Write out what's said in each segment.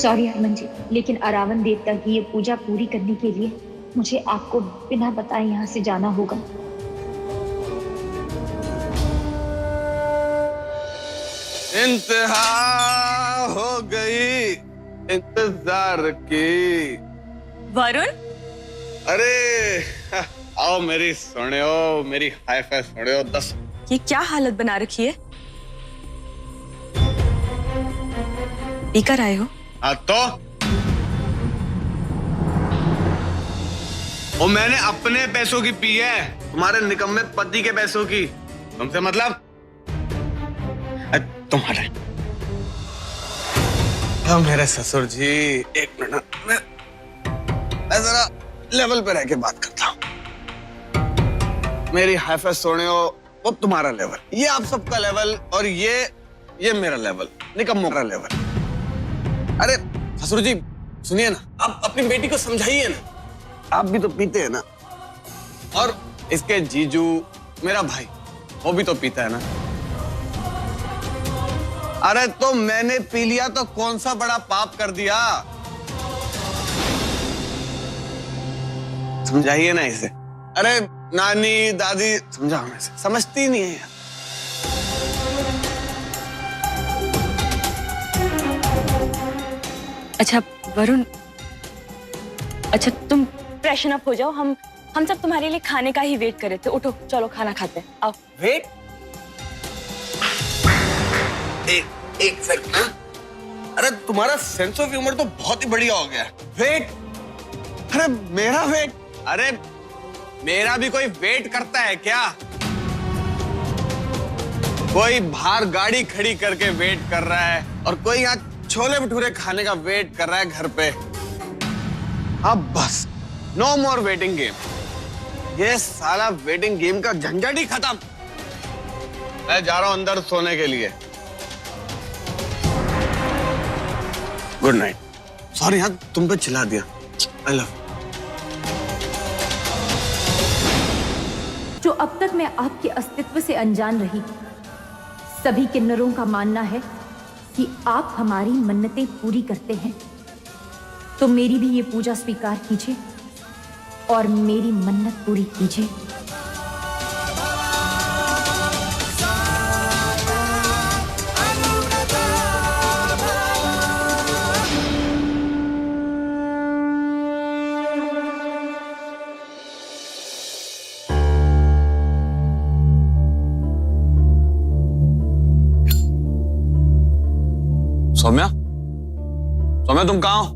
Sorry Harman जी, लेकिन अरावन देवता की ये पूजा पूरी करने के लिए मुझे आपको बिना बताए यहाँ से जाना होगा। इंतहा हो गई इंतजार की। वरुण, अरे आओ मेरी सुनियो, मेरी हाई फाई सुनियो। 10 ये क्या हालत बना रखी है? पीकर आए हो? हाँ तो वो मैंने अपने पैसों की पी है, तुम्हारे निकम्मे पति के पैसों की। तुमसे मतलब? तुम्हारे मेरे ससुर जी, एक मिनट, मैं जरा लेवल पे रह के बात करता हूँ। मेरी हाइफाई सोनियो, वो तुम्हारा लेवल, ये आप सबका लेवल, और ये मेरा लेवल, निकम्मों का लेवल। अरे ससुर जी सुनिए ना, आप अपनी बेटी को समझाइए ना, आप भी तो पीते हैं ना, और इसके जीजू मेरा भाई वो भी तो पीता है ना। अरे तो मैंने पी लिया तो कौन सा बड़ा पाप कर दिया? समझाइए ना इसे। अरे नानी दादी समझाओ ना इसे, समझती नहीं है यार। अच्छा वरुण, अच्छा तुम फ्रेशन अप हो जाओ, हम सब तुम्हारे लिए खाने का ही वेट कर रहे थे। उठो चलो खाना खाते हैं, आओ। वेट, एक सेकंड। अरे तुम्हारा सेंस ऑफ ह्यूमर तो बहुत ही बढ़िया हो गया। वेट, अरे मेरा वेट? अरे मेरा भी कोई वेट करता है क्या? कोई बाहर गाड़ी खड़ी करके वेट कर रहा है, और कोई यहाँ छोले भटूरे खाने का वेट कर रहा है घर पे। अब बस नो मोर वेटिंग गेम। ये साला वेटिंग गेम का झंझट ही खत्म। मैं जा रहा हूं अंदर सोने के लिए। Good night. सॉरी यार, तुम पे चिल्ला दिया। I love. जो अब तक मैं आपके अस्तित्व से अनजान रही, सभी किन्नरों का मानना है कि आप हमारी मन्नतें पूरी करते हैं, तो मेरी भी ये पूजा स्वीकार कीजिए और मेरी मन्नत पूरी कीजिए। सौम्या, सौम्या तुम कहाँ हो?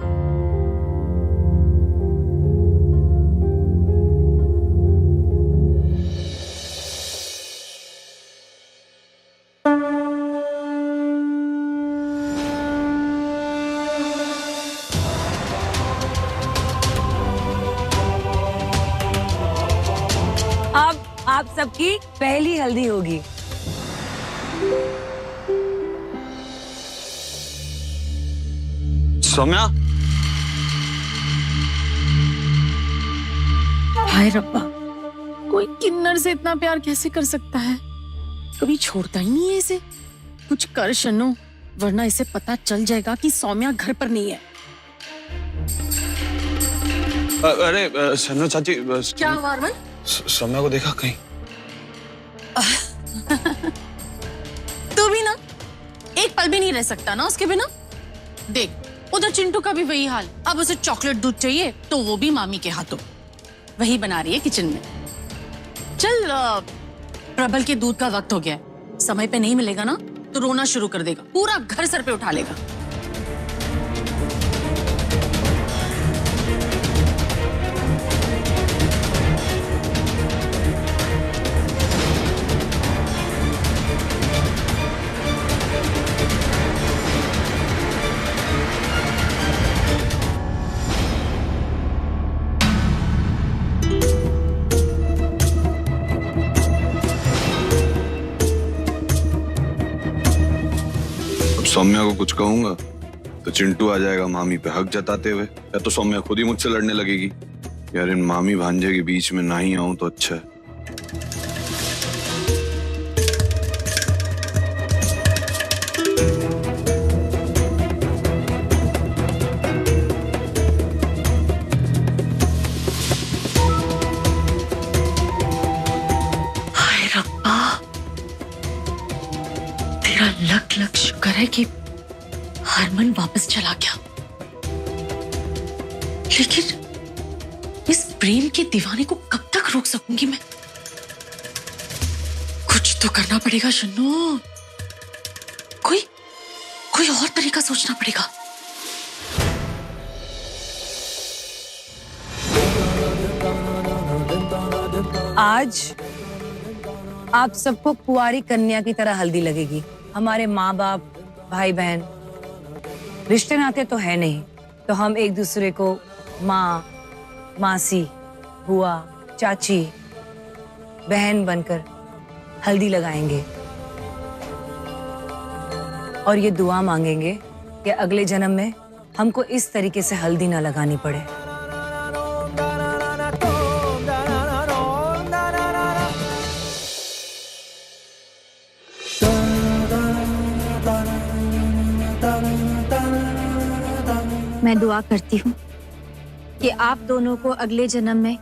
अब आप सबकी पहली हल्दी होगी। सौम्या, हाय रब्बा, कोई किन्नर से इतना प्यार कैसे कर सकता है? कभी छोड़ता ही नहीं है इसे। कुछ कर शनो, वरना इसे पता चल जाएगा कि सौम्या घर पर नहीं है। अरे शनो चाची, क्या हुआ अरमान? सौम्या को देखा कहीं? तू भी ना एक पल भी नहीं रह सकता ना उसके बिना। देख उधर चिंटू का भी वही हाल, अब उसे चॉकलेट दूध चाहिए तो वो भी मामी के हाथों। वही बना रही है किचन में। चल प्रबल के दूध का वक्त हो गया है, समय पे नहीं मिलेगा ना तो रोना शुरू कर देगा, पूरा घर सर पे उठा लेगा। सौम्या को कुछ कहूंगा तो चिंटू आ जाएगा मामी पे हक जताते हुए, या तो सौम्या खुद ही मुझसे लड़ने लगेगी। यार इन मामी भांजे के बीच में ना ही आऊं तो अच्छा है। शुक्र है कि हरमन वापस चला गया, लेकिन इस प्रेम के दीवाने को कब तक रोक सकूंगी मैं? कुछ तो करना पड़ेगा शन्नू, कोई और तरीका सोचना पड़ेगा। आज आप सबको कुंवारी कन्या की तरह हल्दी लगेगी। हमारे माँ बाप, भाई बहन, रिश्ते नाते तो है नहीं, तो हम एक दूसरे को माँ, मासी, बुआ, चाची, बहन बनकर हल्दी लगाएंगे और ये दुआ मांगेंगे कि अगले जन्म में हमको इस तरीके से हल्दी ना लगानी पड़े। मैं दुआ करती हूँ कि आप दोनों को अगले जन्म में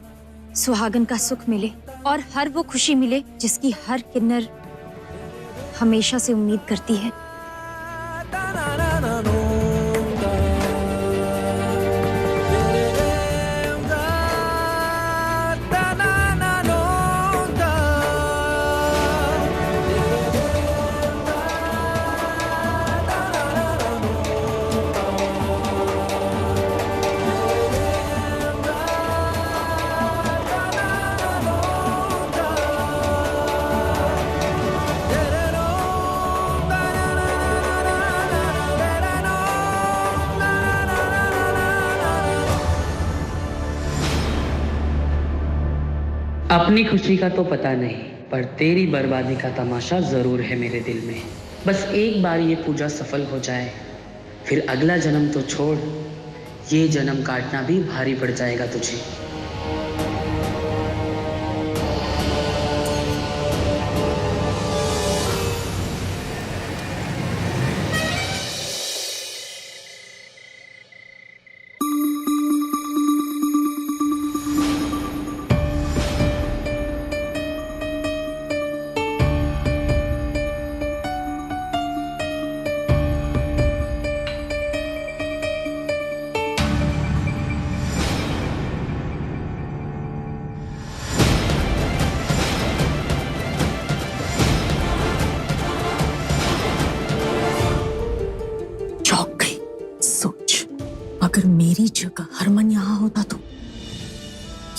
सुहागन का सुख मिले और हर वो खुशी मिले जिसकी हर किन्नर हमेशा से उम्मीद करती है। अपनी खुशी का तो पता नहीं, पर तेरी बर्बादी का तमाशा जरूर है मेरे दिल में। बस एक बार ये पूजा सफल हो जाए, फिर अगला जन्म तो छोड़, ये जन्म काटना भी भारी पड़ जाएगा तुझे। अगर मेरी जगह हरमन यहाँ होता तो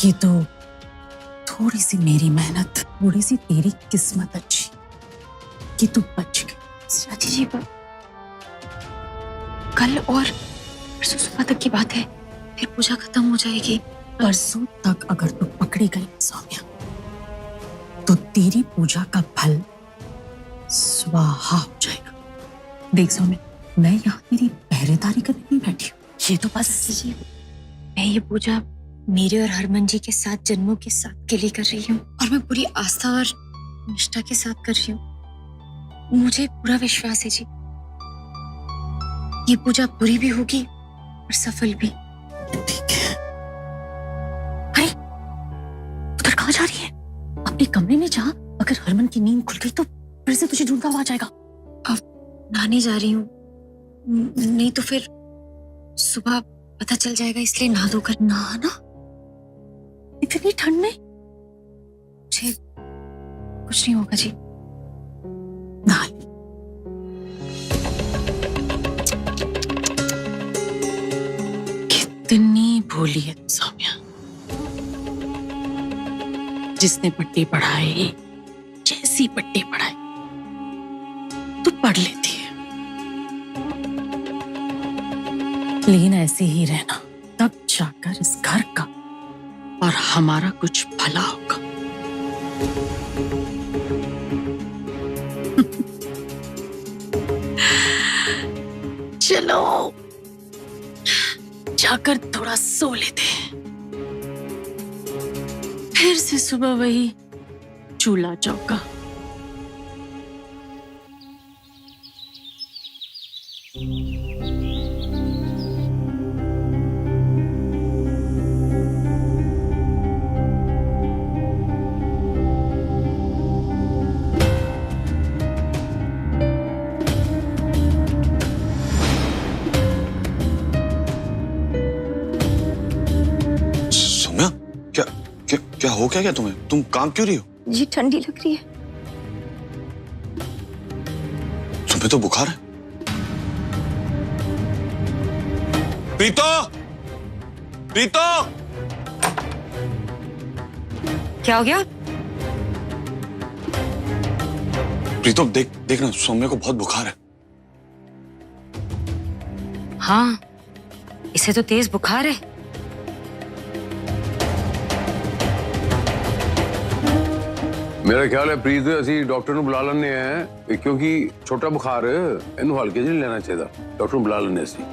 ये तो थोड़ी सी मेरी मेहनत, थोड़ी सी तेरी किस्मत अच्छी कि तू बच गई। स्वाति जी, कल और परसों सुबह तक की बात है, फिर पूजा खत्म हो जाएगी। परसों तक अगर तू पकड़ी गई सौम्या, तो तेरी पूजा का फल स्वाहा हो जाएगा। देख सौम्या, मैं यहाँ तेरी पहरेदारी करने नहीं बैठी हूँ, ये तो बस जी, मैं ये पूजा मेरे और हरमन जी के 7 जन्मों के साथ के लिए कर रही हूँ, और मैं पूरी आस्था और निष्ठा के साथ कर रही हूँ। मुझे पूरा विश्वास है जी, ये पूजा पूरी भी होगी और सफल भी। ठीक है। अरे उधर कहाँ जा रही है? अपने कमरे में जा, अगर हरमन की नींद खुल गई तो फिर से तुझे ढूंढता हुआ जाएगा। अब नहाने जा रही हूँ, नहीं तो फिर सुबह पता चल जाएगा, इसलिए नहा धोकर। नहाना इतनी ठंड में? मुझे कुछ नहीं होगा जी। नहा। कितनी भोली है सौम्या, जिसने पट्टी पढ़ाई, जैसी पट्टी पढ़ाई तू पढ़ लेती है, लेकिन ऐसे ही रहना, तब जाकर इस घर का और हमारा कुछ भला होगा। चलो जाकर थोड़ा सो लेते हैं, फिर से सुबह वही चूल्हा चौका। हो क्या तुम्हें? तुम कांप क्यों रही हो? जी ठंडी लग रही है। तुम्हें तो बुखार है। प्रीतो, प्रीतो, क्या हो गया? प्रीतो देखना, सौम्या को बहुत बुखार है। हाँ, इसे तो तेज बुखार है। मेरा ख्याल है प्रीत ਅਸੀਂ ਡਾਕਟਰ ਨੂੰ ਬੁਲਾ ਲੈਣੇ ਆ ਕਿਉਂਕਿ ਛੋਟਾ ਬੁਖਾਰ ਇਹਨੂੰ ਹਲਕੇ ਜਿਹੇ ਨਹੀਂ ਲੈਣਾ ਚਾਹੀਦਾ। ਡਾਕਟਰ ਨੂੰ ਬੁਲਾ ਲੈਣੇ ਅਸੀਂ।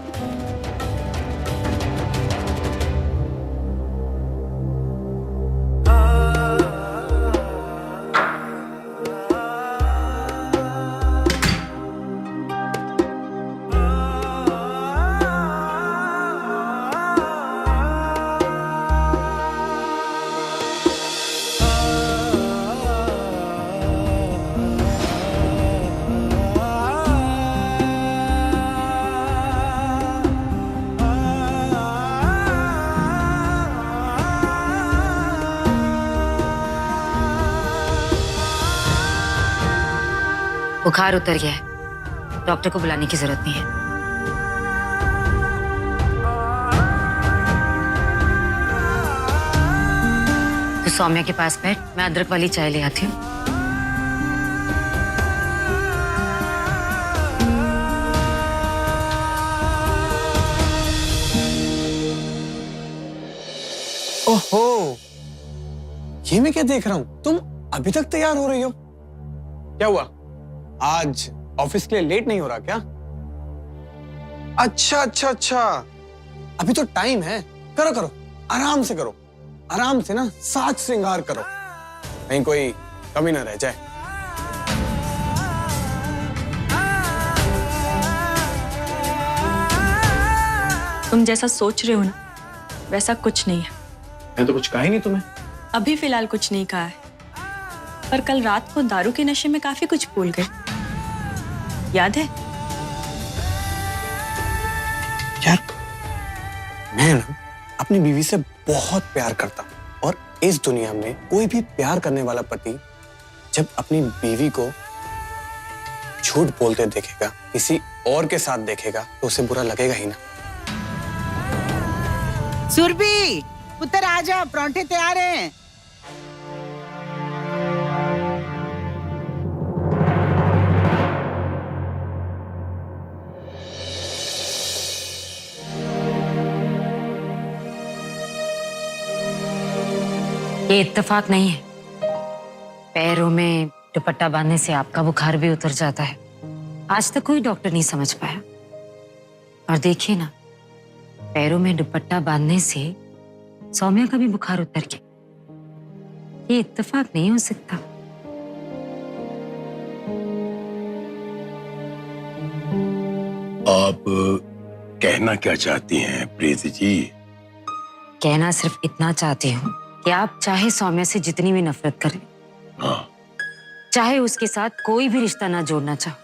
बुखार उतर गया है, डॉक्टर को बुलाने की जरूरत नहीं है। तो सौम्या के पास बैठ, मैं अदरक वाली चाय ले आती हूँ। ओहो, ये मैं क्या देख रहा हूँ? तुम अभी तक तैयार हो रही हो? क्या हुआ? आज ऑफिस के लिए लेट नहीं हो रहा क्या? अच्छा अच्छा अच्छा, अभी तो टाइम है। करो करो, आराम से करो, आराम से ना साज श्रृंगार करो, कहीं कोई कमी ना रह जाए। तुम जैसा सोच रहे हो ना, वैसा कुछ नहीं है। मैं तो कुछ कहा ही नहीं तुम्हें। अभी फिलहाल कुछ नहीं कहा है, पर कल रात को दारू के नशे में काफी कुछ भूल गए, याद है? यार, मैं ना अपनी बीवी से बहुत प्यार करता हूँ, और इस दुनिया में कोई भी प्यार करने वाला पति जब अपनी बीवी को झूठ बोलते देखेगा, किसी और के साथ देखेगा, तो उसे बुरा लगेगा ही ना। सुरभि, पुत्र आ जाओ, परांठे तैयार हैं। ये इत्तेफाक नहीं है। पैरों में दुपट्टा बांधने से आपका बुखार भी उतर जाता है। आज तक कोई डॉक्टर नहीं समझ पाया। और देखिए ना, पैरों में दुपट्टा बांधने से सौम्या का भी बुखार उतर गया। ये इत्तेफाक नहीं हो सकता। आप कहना क्या चाहती हैं प्रीति जी? कहना सिर्फ इतना चाहती हूँ कि आप चाहे सौम्या से जितनी भी नफरत करें, हाँ, चाहे उसके साथ कोई भी रिश्ता ना जोड़ना चाहो,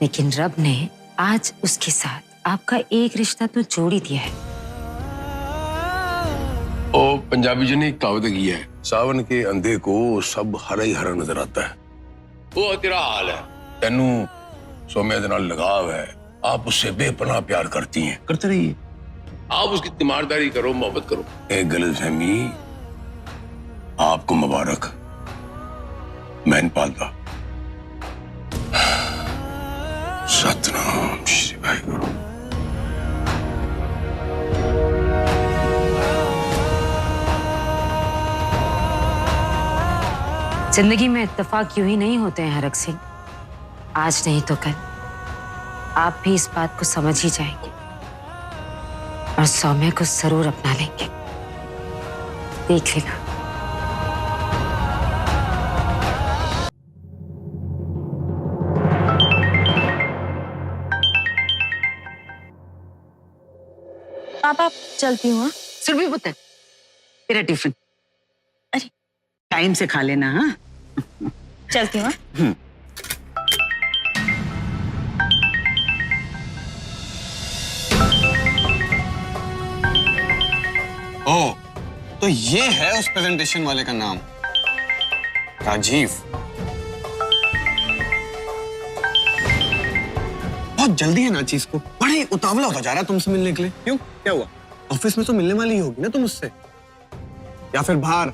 लेकिन रब ने आज उसके साथ आपका एक रिश्ता तो जोड़ ही दिया है। ओ पंजाबी जी ने एक कहावत की है, सावन के अंधे को सब हरा ही हरा नजर आता है। वो तेरा हाल है, तेनू सौम्या दे नाल लगाव है, आप उससे बेपनाह प्यार करती हैं, करते रहिए। आप उसकी तीमारदारी करो, मोहब्बत करो। एक गलतफहमी आपको मुबारक, मैं पालता। सतनाम श्री वाहिगुरु। जिंदगी में इत्तेफाक यूं ही नहीं होते हैं हरक सिंह। आज नहीं तो कल आप भी इस बात को समझ ही जाएंगे और सौम्या को जरूर अपना लेंगे। देख लेना। पापा चलती हूँ। हाँ? सुरभि पुत्र, तेरा टिफिन। अरे टाइम से खा लेना। हाँ, चलती हूँ। हाँ? ओ, तो ये है उस प्रेजेंटेशन वाले का नाम, राजीव। बहुत जल्दी है ना चीज को, बड़े उतावला होता जा रहा है तुमसे मिलने के लिए। क्यों, क्या हुआ? ऑफिस में तो मिलने वाली ही होगी ना तुम उससे, या फिर बाहर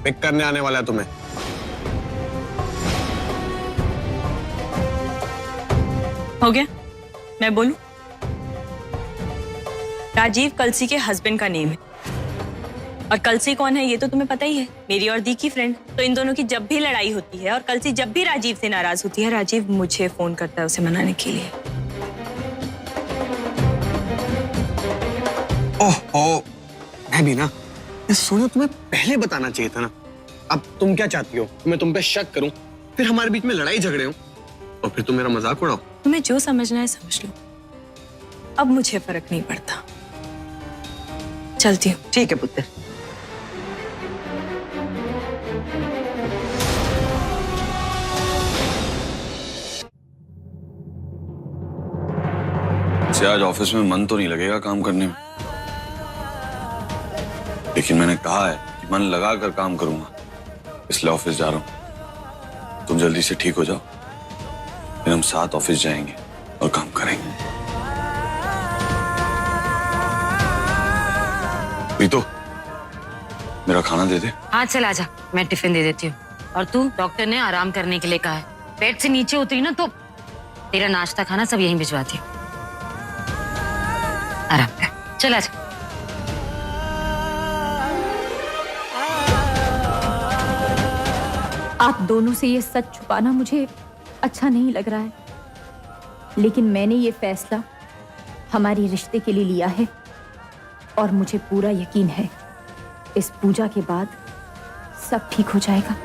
पिक करने आने वाला है तुम्हें? हो गया, मैं बोलूं? राजीव कलसी के हस्बैंड का नेम है, और कलसी कौन है ये तो तुम्हें पता ही है, मेरी और दी की फ्रेंड। तो इन दोनों की जब भी लड़ाई होती है और कलसी जब भी राजीव से नाराज होती है, राजीव मुझे फोन करता है उसे मनाने के लिए। ओहो, मैं भी ना, ये सोनिया तुम्हें पहले बताना चाहिए था ना। अब तुम क्या चाहती हो, मैं तुम पे शक करूं, फिर हमारे बीच में लड़ाई झगड़े हो, और फिर तुम मेरा मजाक उड़ाओ? तुम्हें जो समझना है समझ लो, अब मुझे फर्क नहीं पड़ता। चलती हूँ। ठीक है पुत्र। से आज ऑफिस में मन तो नहीं लगेगा काम करने में, लेकिन मैंने कहा है कि मन लगा कर काम करूंगा, इसलिए ऑफिस जा रहा हूं। तुम जल्दी से ठीक हो जाओ, फिर हम साथ ऑफिस जाएंगे और काम करेंगे। प्रीतो, मेरा खाना दे दे। हाँ चल आजा, मैं टिफिन दे देती हूँ। और तू, डॉक्टर ने आराम करने के लिए कहा है, पेट से नीचे उतरी ना तो तेरा नाश्ता खाना सब यहीं भिजवाती हूँ। आराम कर, चल आजा। आप दोनों से ये सच छुपाना मुझे अच्छा नहीं लग रहा है, लेकिन मैंने ये फैसला हमारे रिश्ते के लिए लिया है, और मुझे पूरा यकीन है इस पूजा के बाद सब ठीक हो जाएगा।